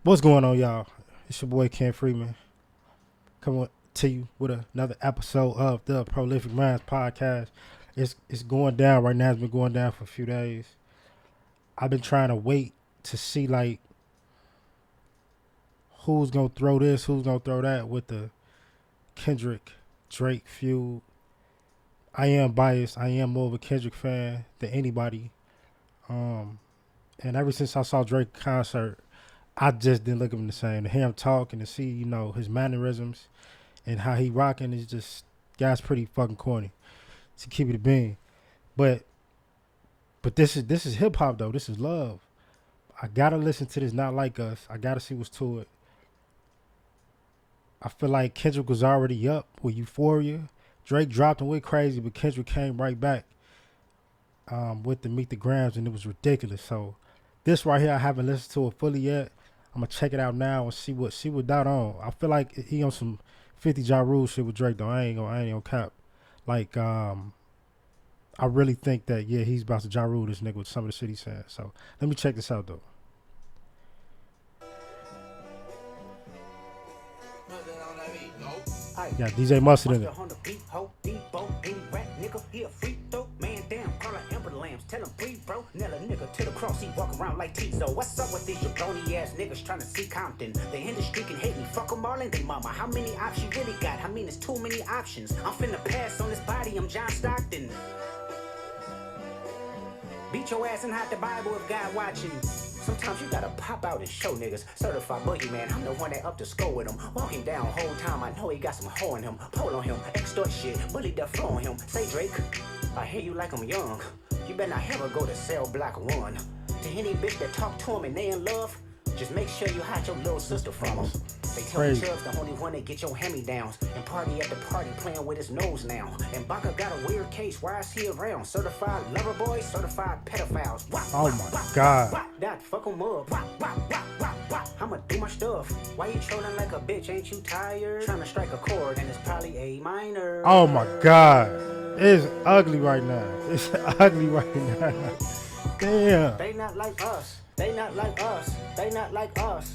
What's going on, y'all? It's your boy Ken Freeman coming to you with another episode of the Prolific Minds podcast. It's going down right now. It's been going down for a few days. I've been trying to wait to see like who's gonna throw this, who's gonna throw that with the Kendrick Drake feud. I am biased. I am more of a Kendrick fan than anybody. And ever since I saw Drake concert, I just didn't look at him the same. To hear him talk and to see, his mannerisms and how he rocking is just, guy's pretty fucking corny. To keep it a bean. But this is hip hop though. This is love. I gotta listen to this Not Like Us. I gotta see what's to it. I feel like Kendrick was already up with Euphoria. Drake dropped and went crazy, but Kendrick came right back with the Meet the Grams, and it was ridiculous. So this right here, I haven't listened to it fully yet. I'm gonna check it out now and see what Dot on. I feel like he on some 50 Ja Rule shit with Drake though. I ain't gonna cap. Like I really think that he's about to Ja Rule this nigga with some of the shit he's saying. So let me check this out though. Yeah, DJ Mustard in it. Tell him free, bro. Nella nigga to the cross, he walk around like Tizo. What's up with these jabroni ass niggas trying to see Compton? The industry can hate me, fuck them all and they mama. How many options you really got? I mean, it's too many options. I'm finna pass on this body, I'm John Stockton. Beat your ass and hide the Bible if God watching. Sometimes you gotta pop out and show niggas. Certified boogeyman, I'm the one that up to score with him. Walk him down whole time, I know he got some hoe in him. Pole on him, extort shit, bully the flow on him. Say Drake, I hear you like I'm young. You better not ever go to cell block 1. To any bitch that talk to him and they in love, just make sure you hide your little sister from him. They tell the Chubbs the only one that get your hand-me-downs. And party at the party playing with his nose now. And Baca got a weird case, why is he around? Certified lover boys, certified pedophiles. Oh my God. That fuck him up. I'ma do my stuff. Why you trolling like a bitch? Ain't you tired? Trying to strike a chord and it's probably A minor. Oh my God. It's ugly right now. It's ugly right now. Damn. They not like us. They not like us. They not like us.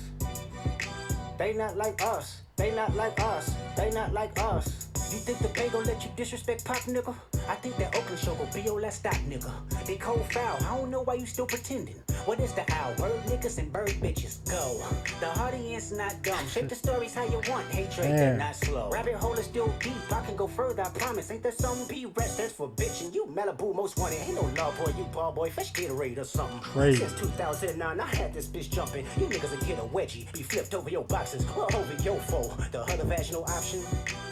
They not like us. They not like us. They not like us. You think the Bay gon' let you disrespect Pop, nigga? I think that Oakland show gon' be your last stop, nigga. They cold foul, I don't know why you still pretending. What is the owl? Bird niggas and bird bitches, go. The audience not dumb. Shape the stories how you want. Hatred, they're not slow. Rabbit hole is still deep, I can go further, I promise. Ain't there some P-Rest that's for bitchin'? You Malibu most wanted. Ain't no law boy, you ball boy. Fresh Gatorade or something. Crazy. Since 2009, I had this bitch jumping. You niggas will get a wedgie. Be flipped over your boxes or over your foe. The other vaginal option,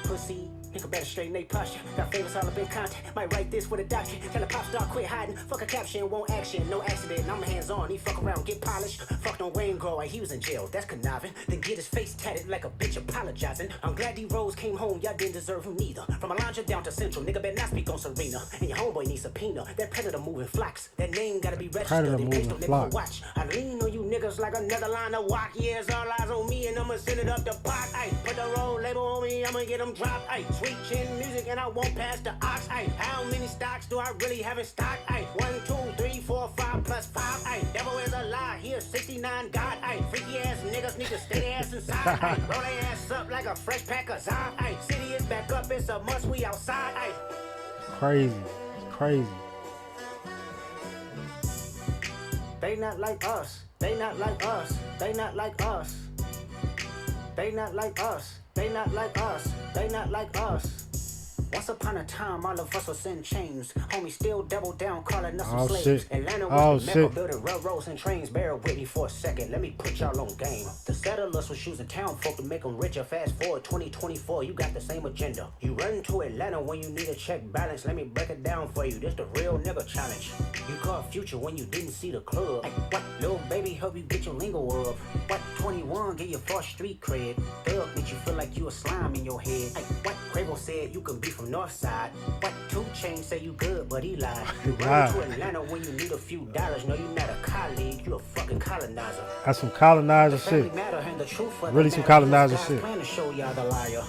pussy. Nigga better straighten they posture. Got favors all up in content. Might write this with a doctrine. Tell a pop star quit hiding. Fuck a caption, won't action. No accident. I'm hands on. He fuck around, get polished. Fucked on Wayne Grow. He was in jail. That's conniving. Then get his face tatted like a bitch apologizing. I'm glad D-Rose came home. Y'all didn't deserve him neither. From Alondra down to Central. Nigga better not speak on Serena. And your homeboy needs subpoena. That predator moving flocks. That name gotta be registered. And based on nigga watch. I lean on you niggas like another line of walk. Yeah, it's all eyes on me. And I'ma send it up the pot. Ay, put the roll label on me. I'ma get them dropped. Ay, sweet chin music. And I won't pass the ox. Ay, how many stocks do I really have in stock? Ay, 1, 2, 3, 4, 5 plus 5. Ay, devil is a lie. Here, 69 God. Ay, freaky ass niggas need to stay their ass inside. Ay, roll their ass up like a fresh pack of Zod. Ay, city is back up. It's a must. We outside. Ay, crazy. It's crazy. They not like us. They not like us. They not like us. They not like us. They not like us. They not like us. Once upon a time, all of us was in chains. Homie still double down, calling us some slaves. Shit. Atlanta was the mecca, building railroads and trains. Bear with me for a second, let me put y'all on game. The settlers was choosing town folk to make them richer. Fast forward 2024, you got the same agenda. You run to Atlanta when you need a check balance. Let me break it down for you, this the real nigga challenge. You caught Future when you didn't see the club. Like, what, little baby, help you get your lingo up. What, 21, get your false street cred. Thug make you feel like you a slime in your head. Like, what, Quavo said you can be from Northside. What, 2 Chainz say you good, but he lied. You run to Atlanta when you need a few dollars. No, you not a colleague, you a fucking colonizer. That's some colonizer shit. Really some colonizer shit. Plan to show y'all the liar.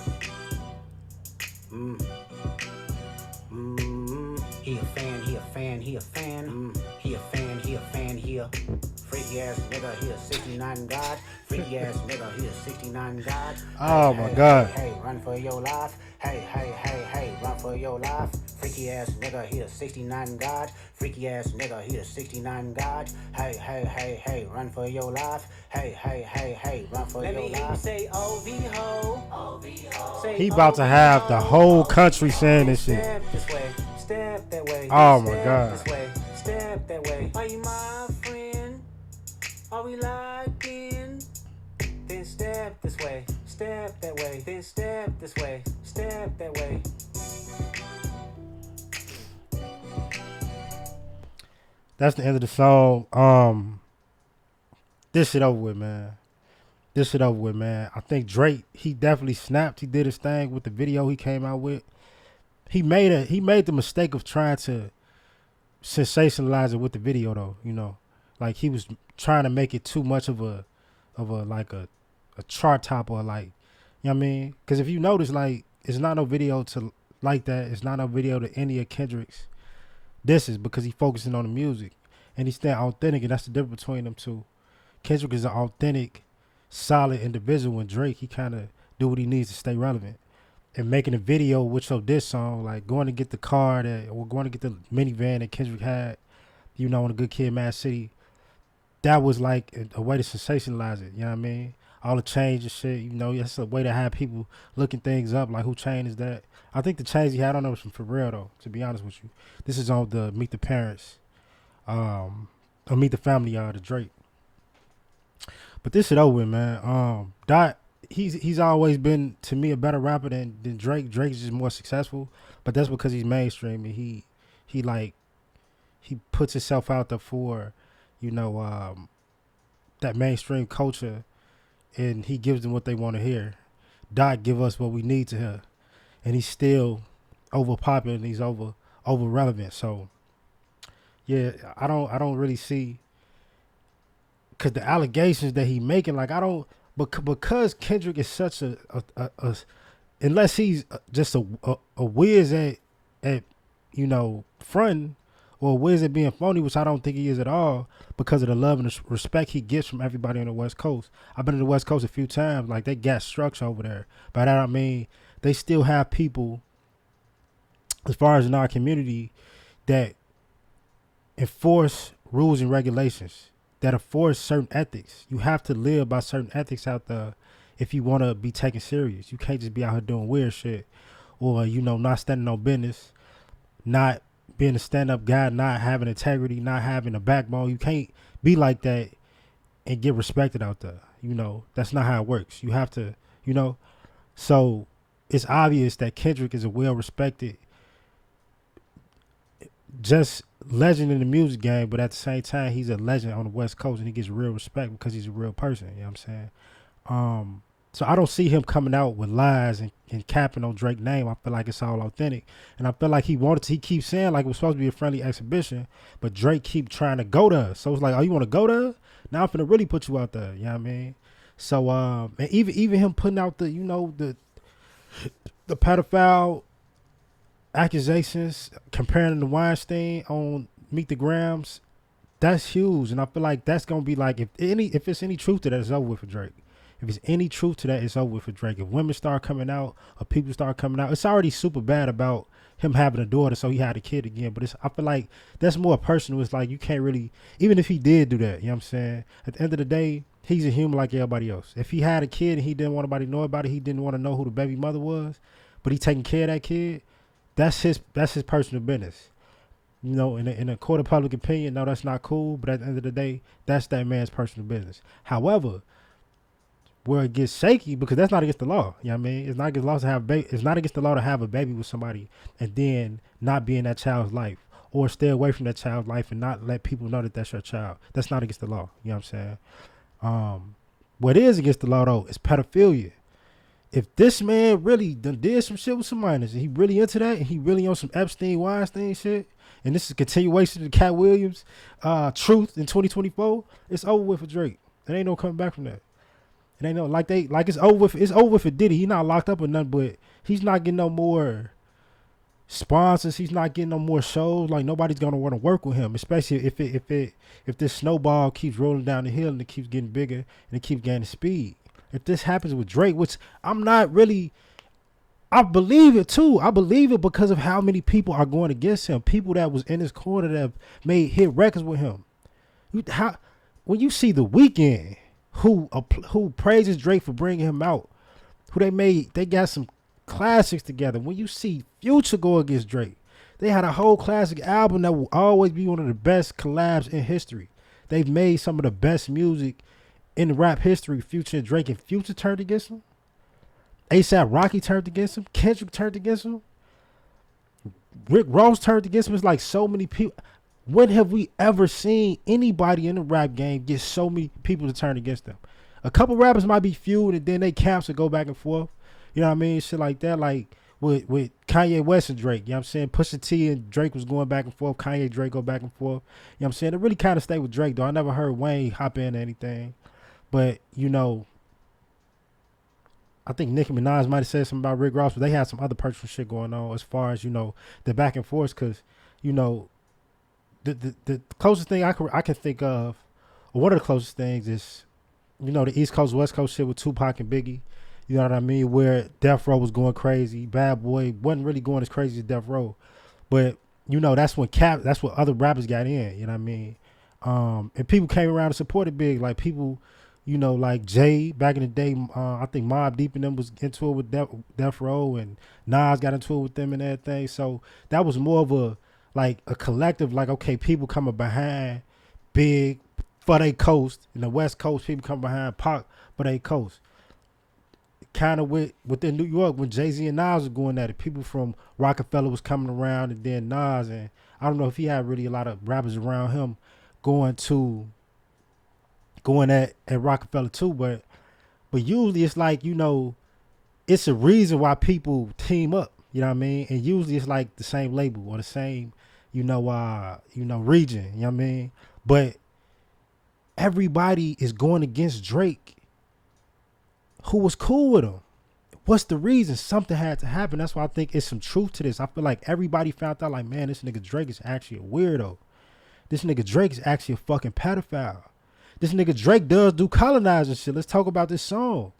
He a fan, he a fan, he a fan. He a fan, he a fan, he a freak Freaky ass nigga, he a 69 God. Freaky ass nigga, he a 69 God. Hey, Oh my hey, hey, God. hey, run for your life. Hey, hey, hey, hey, run for your life. Freaky ass nigga, he a 69 God. Freaky ass nigga, he a 69 God. Hey, hey, hey, hey, run for your life. Hey, hey, hey, hey, run for your life. Let me hear you say OV ho. Say He about OV to have the whole ho. country saying this shit. Step this way, step that way. Oh my Step God. this way, step that way. Are you my friend? Are we locked in? Then step this way, step that way. Then step this way, step that way. That's the end of the song. This shit over with, man. This shit over with, man. I think Drake, he definitely snapped. He did his thing with the video he came out with. He made the mistake of trying to sensationalize it with the video though, you know. Like he was trying to make it too much of a like a chart topper, like, you know what I mean? Because if you notice, like, it's not no video to like that. It's not no video to any of Kendrick's. This is because he focusing on the music and he's staying authentic, and that's the difference between them two. Kendrick is an authentic, solid individual, and Drake, he kind of do what he needs to stay relevant. And making a video with your diss song, like going to get the car that, or going to get the minivan that Kendrick had, you know, in a Good Kid, Mad City, that was like a way to sensationalize it. You know what I mean? All the change and shit, you know, that's a way to have people looking things up, like who chain is that? I think the chains he had on there was from For Real though, to be honest with you. This is on the Meet the Parents, or Meet the Family, the Drake. But this shit over with, man. Dot, he's always been to me a better rapper than Drake. Drake's just more successful, but that's because he's mainstream and he like he puts himself out there for, you know, that mainstream culture, and he gives them what they want to hear. Dot give us what we need to hear, and he's still over popular and he's over relevant. So yeah, I don't really see, because the allegations that he making, like I don't, but because Kendrick is such a unless he's just a whiz at you know fronting, or a whiz at being phony, which I don't think he is at all, because of the love and the respect he gets from everybody on the West Coast. I've been to the West Coast a few times, like they got structure over there. By that I mean they still have people, as far as in our community, that enforce rules and regulations, that enforce certain ethics. You have to live by certain ethics out there if you want to be taken serious. You can't just be out here doing weird shit, or, you know, not standing on business, not being a stand-up guy, not having integrity, not having a backbone. You can't be like that and get respected out there. You know, that's not how it works. You have to, you know. So it's obvious that Kendrick is a well-respected, just legend in the music game, but at the same time, he's a legend on the West Coast, and he gets real respect because he's a real person. You know what I'm saying? So I don't see him coming out with lies and capping on Drake's name. I feel like it's all authentic, and I feel like he wanted to. He keeps saying like it was supposed to be a friendly exhibition, but Drake keep trying to go there. So it's like, oh, you want to go there? Now I'm finna really put you out there. You know what I mean? So and even him putting out the, you know, the pedophile accusations, comparing him to Weinstein on Meet the Grams, that's huge. And I feel like that's gonna be like, if it's any truth to that, it's over with for Drake. If it's any truth to that, it's over with for Drake. If women start coming out or people start coming out, it's already super bad about him having a daughter, so he had a kid again. But I feel like that's more personal. It's like you can't really, even if he did do that, you know what I'm saying? At the end of the day, he's a human like everybody else. If he had a kid and he didn't want nobody to know about it, he didn't want to know who the baby mother was, but he taking care of that kid, that's his personal business. You know, in a court of public opinion, no, that's not cool. But at the end of the day, that's that man's personal business. However, where it gets shaky, because that's not against the law. You know what I mean? It's not against the law to have it's not against the law to have a baby with somebody and then not be in that child's life, or stay away from that child's life and not let people know that that's your child. That's not against the law. You know what I'm saying? What is against the law though is pedophilia. If this man really did some shit with some minors and he really into that and he really on some Epstein, Weinstein shit, and this is a continuation of the Cat Williams truth in 2024, it's over with for Drake. There ain't no coming back from that. It ain't no like it's over with. It's over with for Diddy. He not locked up or nothing, but he's not getting no more sponsors. He's not getting no more shows. Like nobody's gonna want to work with him, especially if this snowball keeps rolling down the hill and it keeps getting bigger and it keeps gaining speed. If this happens with Drake, which I'm not really, I believe it too. I believe it because of how many people are going against him. People that was in his corner that have made hit records with him. When you see The Weeknd, who praises Drake for bringing him out, they got some classics together. When you see Future go against Drake, they had a whole classic album that will always be one of the best collabs in history. They've made some of the best music in rap history. Future and Drake, and Future turned against him. ASAP Rocky turned against him. Kendrick turned against him. Rick Ross turned against him. It's like so many people. When have we ever seen anybody in the rap game get so many people to turn against them? A couple rappers might be feud and then they camps and go back and forth. You know what I mean? Shit like that. Like with Kanye West and Drake. You know what I'm saying? Pusha T and Drake was going back and forth. Kanye, Drake go back and forth. You know what I'm saying? It really kind of stayed with Drake though. I never heard Wayne hop in or anything. But, you know, I think Nicki Minaj might have said something about Rick Ross, but they had some other personal shit going on as far as, you know, the back and forth. Because, you know, the closest thing I can think of, or one of the closest things is, you know, the East Coast West Coast shit with Tupac and Biggie. You know what I mean? Where Death Row was going crazy. Bad Boy wasn't really going as crazy as Death Row, but you know that's when that's what other rappers got in. You know what I mean? And people came around and supported Big, like people, you know, like Jay back in the day. I think Mobb Deep and them was into it with Death Row, and Nas got into it with them and everything. So that was more of a collective, like, okay, people coming behind Big for they coast. In the West Coast, people come behind Pac for they coast. Kind of within New York, when Jay-Z and Nas was going at it, people from Rockefeller was coming around, and then Nas, and I don't know if he had really a lot of rappers around him going at Rockefeller too, but usually it's like, you know, it's a reason why people team up, you know what I mean? And usually it's like the same label or the same, you know, region, you know what I mean? But everybody is going against Drake, who was cool with him. What's the reason? Something had to happen. That's why I think it's some truth to this. I feel like everybody found out, like, man, this nigga Drake is actually a weirdo. This nigga Drake is actually a fucking pedophile. This nigga Drake does do colonizing shit. Let's talk about this song.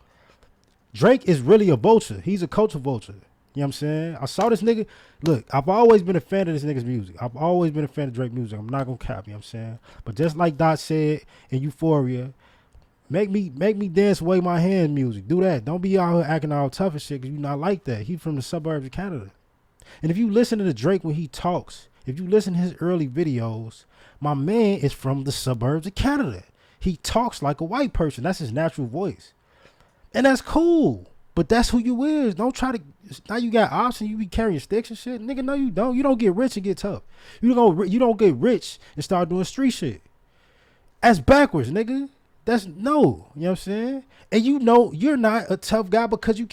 Drake is really a vulture. He's a culture vulture. You know what I'm saying? I saw this nigga. Look, I've always been a fan of this nigga's music. I've always been a fan of Drake music. I'm not gonna cap, you know what I'm saying? But just like Dot said in Euphoria, make me dance, wave my hand music. Do that. Don't be out here acting all tough and shit, because you not like that. He from the suburbs of Canada. And if you listen to Drake when he talks, if you listen to his early videos, my man is from the suburbs of Canada. He talks like a white person. That's his natural voice. And that's cool. But that's who you is. Don't try to, now you got options, you be carrying sticks and shit. Nigga, no you don't. You don't get rich and get tough. You don't get rich and start doing street shit. That's backwards, nigga. That's no. You know what I'm saying? And you know you're not a tough guy because you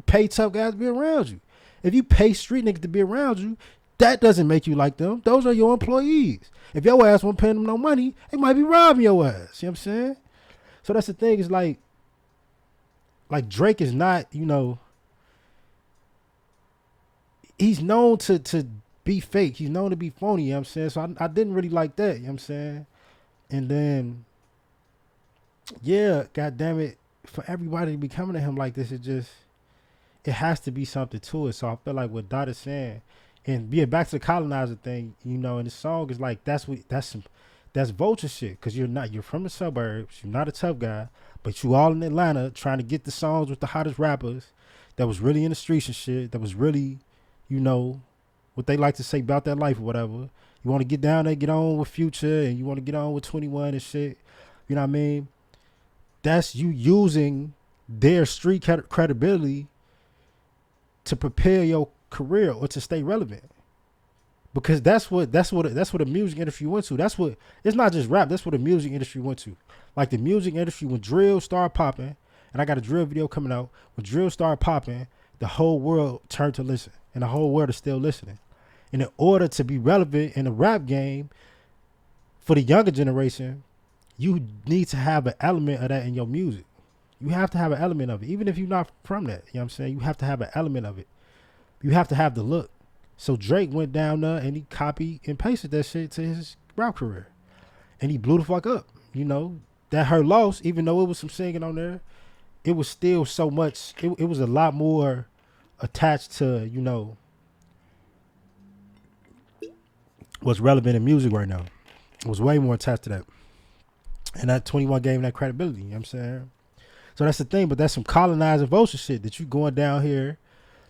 pay tough guys to be around you. If you pay street niggas to be around you, that doesn't make you like them. Those are your employees. If your ass won't pay them no money, they might be robbing your ass. You know what I'm saying? So that's the thing, is like Drake is not, you know, he's known to be fake. He's known to be phony, you know what I'm saying? So I didn't really like that, you know what I'm saying? And then, yeah, God damn it, for everybody to be coming to him like this, it has to be something to it. So I feel like what Dot is saying, and being back to the colonizer thing, you know, and the song is like, that's vulture shit, because you're from the suburbs, you're not a tough guy, but you all in Atlanta trying to get the songs with the hottest rappers that was really in the streets and shit, that was really, you know, what they like to say about that life or whatever. You want to get down there, get on with Future, and you want to get on with 21 and shit. You know what I mean? That's you using their street credibility to prepare your career or to stay relevant. Because that's what the music industry went to. That's what, it's not just rap, that's what the music industry went to. Like the music industry, when drill started popping, and I got a drill video coming out, when drill started popping, the whole world turned to listen, and the whole world is still listening. And in order to be relevant in the rap game for the younger generation, you need to have an element of that in your music. You have to have an element of it, even if you're not from that. You know what I'm saying? You have to have an element of it. You have to have the look. So Drake went down there and he copied and pasted that shit to his rap career, and he blew the fuck up. You know that her loss, even though it was some singing on there, it was still so much. It was a lot more attached to what's relevant in music right now. It was way more attached to that, and that 21 gave him that credibility. You know what I'm saying? So that's the thing, but that's some colonizing vulture shit that you going down here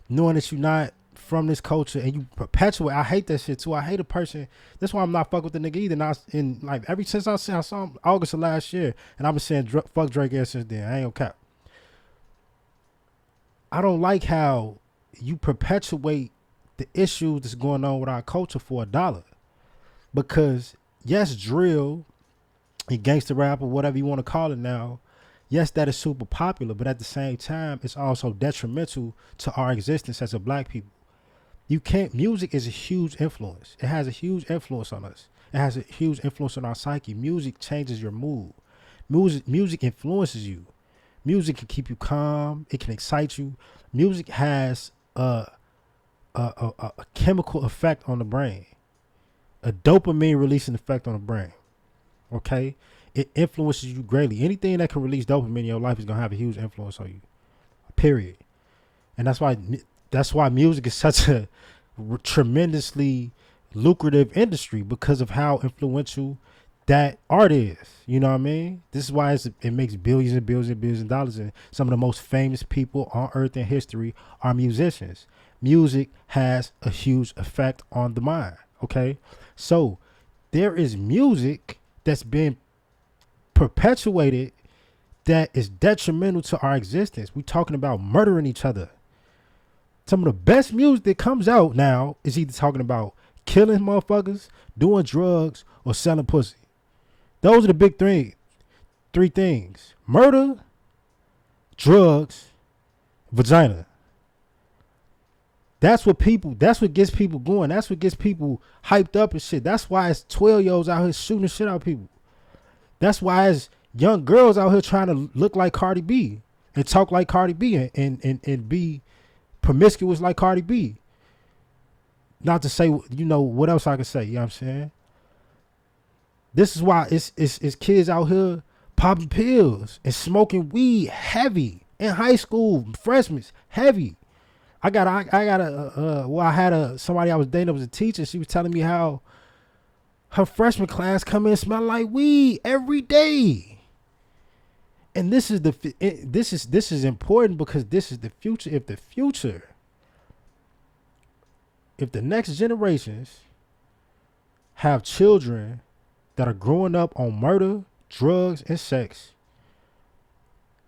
knowing that you're not from this culture and you perpetuate. I hate that shit too. I hate a person. That's why I'm not fuck with the nigga either. Now, in like ever since I saw him August of last year, and I've been saying fuck Drake ever since then. I ain't gonna cap. I don't like how you perpetuate the issues that's going on with our culture for $1. Because yes, drill and gangster rap or whatever you want to call it now, yes, that is super popular, but at the same time, it's also detrimental to our existence as a black people. You can't. Music is a huge influence. It has a huge influence on us. It has a huge influence on our psyche. Music changes your mood. Music influences you. Music can keep you calm. It can excite you. Music has a chemical effect on the brain, a dopamine releasing effect on the brain. Okay, it influences you greatly. Anything that can release dopamine in your life is gonna have a huge influence on you. Period. And that's why music is such a tremendously lucrative industry because of how influential that art is. You know what I mean? This is why it makes billions and billions and billions of dollars. And some of the most famous people on earth in history are musicians. Music has a huge effect on the mind. Okay, so there is music that's been perpetuated that is detrimental to our existence. We're talking about murdering each other. Some of the best music that comes out now is either talking about killing motherfuckers, doing drugs, or selling pussy. Those are the big three things: murder, drugs, vagina. That's what gets people going. That's what gets people hyped up and shit. That's why it's 12-year-olds out here shooting the shit out of people. That's why it's young girls out here trying to look like Cardi B and talk like Cardi B and be promiscuous like Cardi B. Not to say, what else I can say, you know what I'm saying? This is why it's kids out here popping pills and smoking weed heavy in high school, freshmen, heavy. I had somebody I was dating that was a teacher. She was telling me how her freshman class come in smell like weed every day. And this is important because this is the future. If the next generations have children that are growing up on murder, drugs, and sex,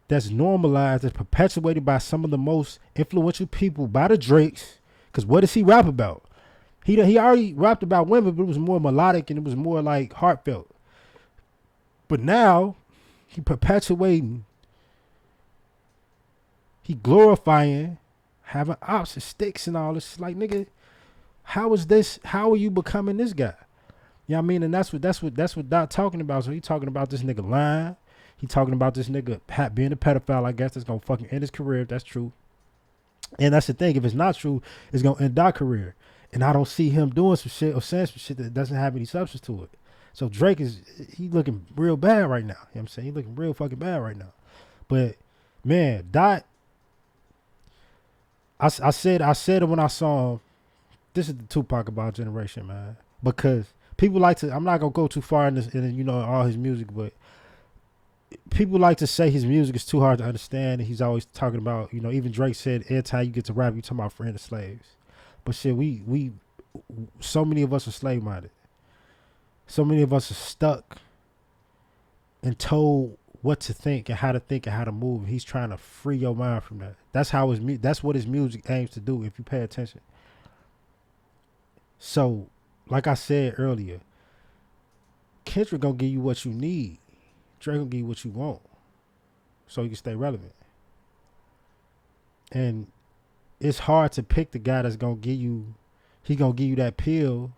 that's normalized, that's perpetuated by some of the most influential people, by the Drakes. Because what does he rap about? He already rapped about women, but it was more melodic and it was more like heartfelt. But now he perpetuating, he glorifying having ops and sticks and all this. Like, nigga, how are you becoming this guy? You know what I mean? And that's what Dot talking about. So he talking about this nigga lying. He talking about this nigga being a pedophile, I guess, that's gonna fucking end his career if that's true. And that's the thing. If it's not true, it's gonna end Doc's career. And I don't see him doing some shit or saying some shit that doesn't have any substance to it. So Drake he looking real bad right now. You know what I'm saying? He looking real fucking bad right now. But man, Dot, I said it when I saw him. This is the Tupac of our generation, man. Because people like to, I'm not gonna go too far in this, in all his music, but people like to say his music is too hard to understand, and he's always talking about, even Drake said, every time you get to rap, you talking about friend of slaves. But shit, we so many of us are slave minded. So many of us are stuck and told what to think and how to move. He's trying to free your mind from that. That's what his music aims to do if you pay attention. So, like I said earlier, Kendrick gonna give you what you need. Drake gonna give you what you want, so you can stay relevant. And it's hard to pick the guy that's gonna give you. He's gonna give you that pill.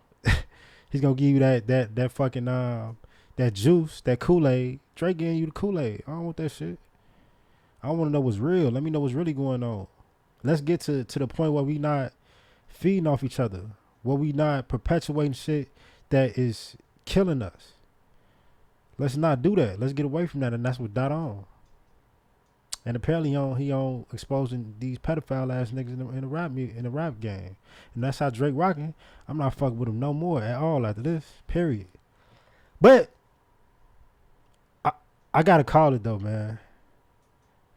He's gonna give you that fucking that juice, that Kool-Aid. Drake giving you the Kool-Aid. I don't want that shit. I want to know what's real. Let me know what's really going on. Let's get to the point where we not feeding off each other? Were we not perpetuating shit that is killing us? Let's not do that. Let's get away from that. And that's what Dot on. And apparently he on exposing these pedophile ass niggas in the rap game. And that's how Drake rocking. I'm not fucking with him no more at all after this. Period. But I gotta call it though, man.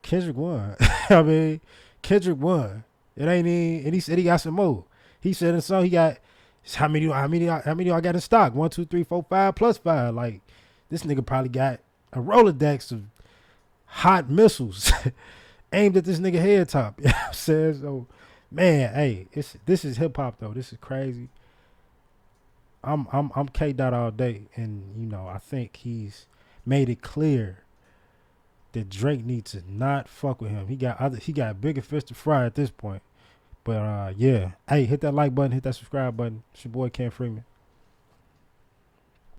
Kendrick won. I mean, Kendrick won. It ain't even, and he said he got some more. He said in the song he got how many I got in stock? 1, 2, 3, 4, 5 plus 5. Like this nigga probably got a Rolodex of hot missiles aimed at this nigga head top. You know what I'm saying? So man, hey, this is hip hop though. This is crazy. I'm K.Dot all day, and you know I think he's made it clear that Drake needs to not fuck with him. He got bigger fish to fry at this point. But yeah, hey, hit that like button, hit that subscribe button. It's your boy Ken Freeman.